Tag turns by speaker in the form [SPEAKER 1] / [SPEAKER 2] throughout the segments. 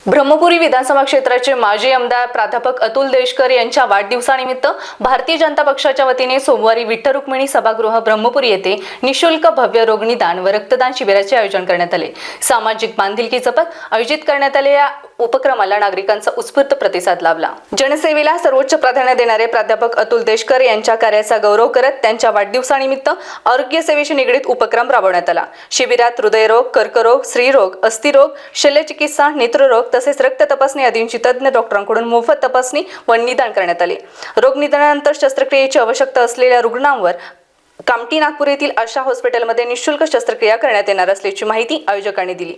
[SPEAKER 1] ब्रह्मपुरी विधानसभा क्षेत्राचे माजी आमदार प्राध्यापक अतुल देशकर यांच्या वाढदिवसानिमित्त भारतीय जनता पक्षाच्या वतीने सोमवारी विठ्ठल रुक्मिणी सभागृह ब्रह्मपुरी येथे निशुल्क भव्य रोग निदान व रक्तदान शिबिराचे आयोजन करण्यात आले। सामाजिक बांधिलकी जपत आयोजित करण्यात आलेल्या उपक्रमाला नागरिकांचा उत्स्फूर्त प्रतिसाद लाभला। जनसेवेला सर्वोच्च प्राधान्य देणारे प्राध्यापक अतुल देशकर यांच्या कार्याचा गौरव करत त्यांच्या वाढदिवसानिमित्त आरोग्य सेवेशी निगडित उपक्रम राबवण्यात आला। शिबिरात हृदयरोग, कर्करोग, स्त्रीरोग, अस्थिरोग, शल्यचिकित्सा, नेत्ररोग तसेच रक्त तपासणी आदींची तज्ञ डॉक्टरांकडून मोफत तपासणी व निदान करण्यात आले। रोग निदानानंतर शस्त्रक्रियेची आवश्यकता असलेल्या रुग्णांवर कामठी नागपूर येथील आशा हॉस्पिटलमध्ये निःशुल्क शस्त्रक्रिया करण्यात येणार असल्याची माहिती आयोजकांनी दिली।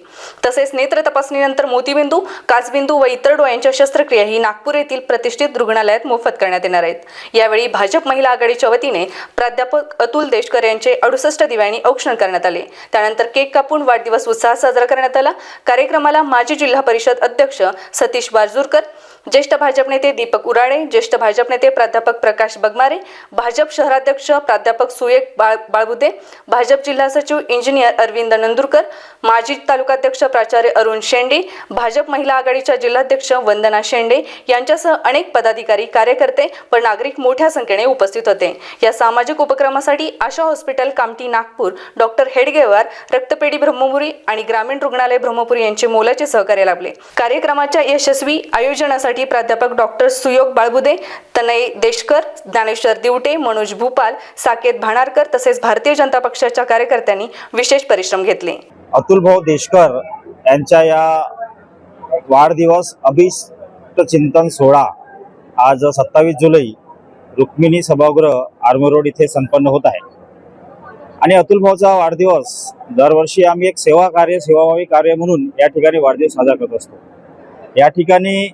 [SPEAKER 1] तसेच नेत्र तपासणीनंतर मोतीबिंदू, काचबिंदू व इतर डोळ्यांच्या शस्त्रक्रिया ही नागपूर येथील प्रतिष्ठित रुग्णालयात मोफत करण्यात येणार आहेत। यावेळी भाजप महिला आघाडीच्या वतीने प्राध्यापक अतुल देशकर यांचे 68 दिव्यांनी औक्षण करण्यात आले। त्यानंतर केक कापून वाढदिवस उत्साहात साजरा करण्यात आला। कार्यक्रमाला माजी जिल्हा परिषद अध्यक्ष सतीश बाजूरकर, ज्येष्ठ भाजप नेते दीपक उराडे, ज्येष्ठ भाजप नेते प्राध्यापक प्रकाश बगमारे, भाजप शहराध्यक्ष प्राध्यापक सुयेक बाळबुदे, भाजप जिल्हा सचिव इंजिनियर अरविंद नंदुरकर, माजी तालुकाध्यक्ष प्राचार्य अरुण शेंडे, भाजप महिला आघाडीच्या जिल्हाध्यक्ष वंदना शेंडे यांच्यासह अनेक पदाधिकारी, कार्यकर्ते व नागरिक मोठ्या संख्येने उपस्थित होते। या सामाजिक उपक्रमासाठी आशा हॉस्पिटल कामठी नागपूर, डॉक्टर हेडगेवार, रक्तपेढी ब्रह्मपुरी आणि ग्रामीण रुग्णालय ब्रह्मपुरी यांचे मोलाचे सहकार्य लाभले। कार्यक्रमाच्या यशस्वी आयोजनासाठी प्राध्यापक डॉक्टर सुयोग बाळबुदे, तनय देशकर, ज्ञानेश्वर दिवटे, मनोज भूपाल, साकेत भाणारकर तसेच भारतीय जनता पक्षाच्या कार्यकर्त्यांनी विशेष परिश्रम घेतले।
[SPEAKER 2] अतुल भाऊ देशकर यांच्या या वाढदिवस अभिष्ट चिंतन सोहळा आज 27 जुलै रुक्मिणी सभागृह आर्मी रोड इथे संपन्न होत आहे। आणि अतुल भाऊचा वाढदिवस दरवर्षी आम्ही एक सेवाभावी कार्य म्हणून या ठिकाणी वाढदिवस साजरा करत असतो। या ठिकाणी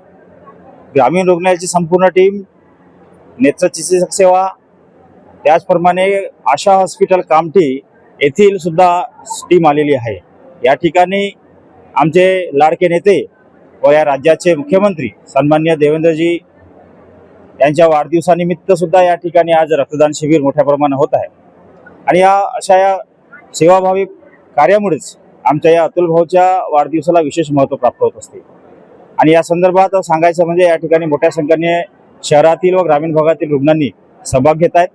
[SPEAKER 2] ग्रामीण रुग्णालयाची संपूर्ण टीम, नेत्रचिकित्सक सेवा, त्याचप्रमाणे आशा हॉस्पिटल कामठी येथील सुद्धा टीम आलेली आहे। या ठिकाणी आमचे लाडके नेते व या राज्याचे मुख्यमंत्री सन्माननीय देवेंद्रजी यांच्या वाढदिवसानिमित्त सुद्धा या ठिकाणी आज रक्तदान शिबिर मोठ्या प्रमाणात होत आहे। आणि या सेवाभावी कार्यामुळेच आमच्या या अतुल भाऊच्या वाढदिवसाला विशेष महत्त्व प्राप्त होत असते। आणि या संदर्भात सांगायचं म्हणजे या ठिकाणी मोठ्या संख्येने शहरातील व ग्रामीण भागातील रुग्णांनी सहभाग घेत आहेत।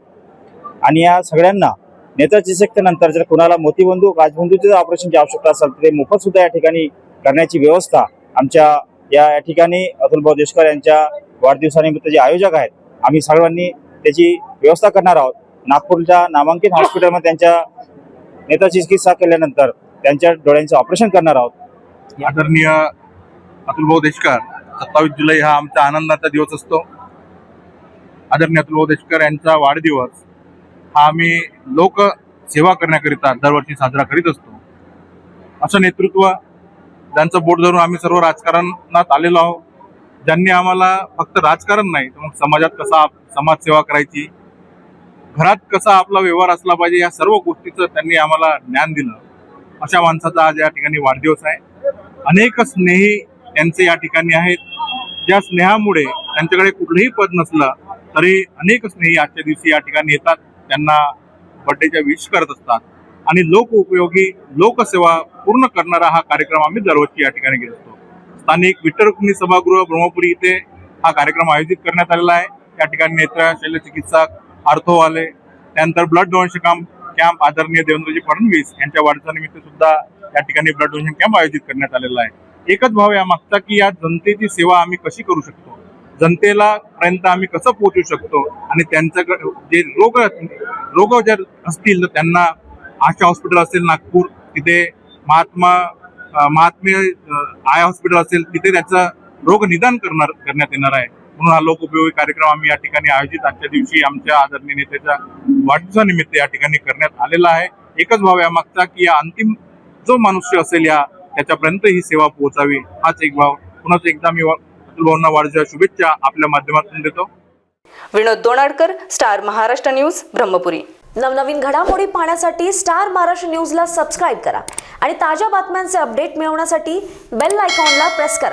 [SPEAKER 2] आणि या सगळ्यांना नेत्रचिकित्सेनंतर जर कोणाला मोतीबिंदू, काचबिंदूचे ऑपरेशनची आवश्यकता असेल तर ते मोफत सुद्धा या ठिकाणी करण्याची व्यवस्था आमच्या या ठिकाणी अतुल भाऊ देशकर यांच्या वाढदिवसानिमित्त जे आयोजक आहेत आम्ही सर्वांनी त्याची व्यवस्था करणार आहोत। नागपूरच्या नामांकित हॉस्पिटलमध्ये त्यांच्या नेत्रचिकित्सा केल्यानंतर त्यांच्या डोळ्यांचे ऑपरेशन करणार आहोत।
[SPEAKER 3] आदरणीय अतुल भाऊ देशकर, 27 जुलै हा आमचा आनंदाचा दिवस असतो। आदरणीय अतुल भाऊ देशकर यांचा वाढदिवस हा आम्ही लोक सेवा करण्याकरिता दरवर्षी साजरा करीत असतो। असं नेतृत्व ज्यांचं बोट धरून आम्ही सर्व राजकारणात आलेलो आहोत, ज्यांनी आम्हाला फक्त राजकारण नाही तर मग समाजात कसा समाजसेवा करायची, घरात कसा आपला व्यवहार असला पाहिजे, या सर्व गोष्टीचं त्यांनी आम्हाला ज्ञान दिलं। अशा माणसाचा आज या ठिकाणी वाढदिवस आहे। अनेक स्नेही त्यांचे या ठिकाणी आहेत, ज्या स्नेहामुळे त्यांच्याकडे कुठलंही पद नसलं तरी अनेक स्नेही आजच्या दिवशी या ठिकाणी येतात, त्यांना बर्थडेच्या विश करत असतात। आणि लोक उपयोगी लोकसेवा पूर्ण करणारा हा कार्यक्रम आम्ही दरवर्षी या ठिकाणी घेत असतो। स्थानिक विठ्ठल रुक्मिणी सभागृह ब्रह्मपुरी इथे हा कार्यक्रम आयोजित करण्यात आलेला आहे। या ठिकाणी नेत्र, शल्यचिकित्सक, आर्थोवाले, त्यानंतर ब्लड डोनेशन कॅम्प आदरणीय देवेंद्रजी फडणवीस यांच्या वाढदिवसानिमित्त सुद्धा या ठिकाणी ब्लड डोनेशन कॅम्प आयोजित करण्यात आलेला आहे। एकच भाव या मागचा की या जनतेची सेवा आम्ही कशी करू शकतो, जनतेला पर्यंत आम्ही कसं पोहोचू शकतो, आणि त्यांच्याकडे जे रोग जर असतील तर त्यांना आशा हॉस्पिटल असेल नागपूर, तिथे महात्मे आय हॉस्पिटल असेल, तिथे त्याचं रोग निदान करण्यात येणार आहे। म्हणून हा लोक उपयोगी कार्यक्रम आम्ही या ठिकाणी आयोजित आजच्या दिवशी आमच्या आदरणीय नेत्याच्या वाढदिवसानिमित्त या ठिकाणी करण्यात आलेला आहे। एकच भाव या मागचा की या अंतिम जो मनुष्य असेल त्याच्यापर्यंत ही सेवा पोहोचावी, हाच एक भाव। पुन्हा एकदा मी अतुल भाऊंना वाढदिवसाच्या शुभेच्छा आपल्या माध्यमातून देतो।
[SPEAKER 1] विनोद दोनाडकर, स्टार महाराष्ट्र न्यूज, ब्रह्मपुरी।
[SPEAKER 4] नवनवीन घडामोडी पाहण्यासाठी स्टार महाराष्ट्र न्यूजला सबस्क्राईब करा आणि ताज्या बातम्यांचे अपडेट मिळवण्यासाठी बेल आयकॉनला प्रेस करा।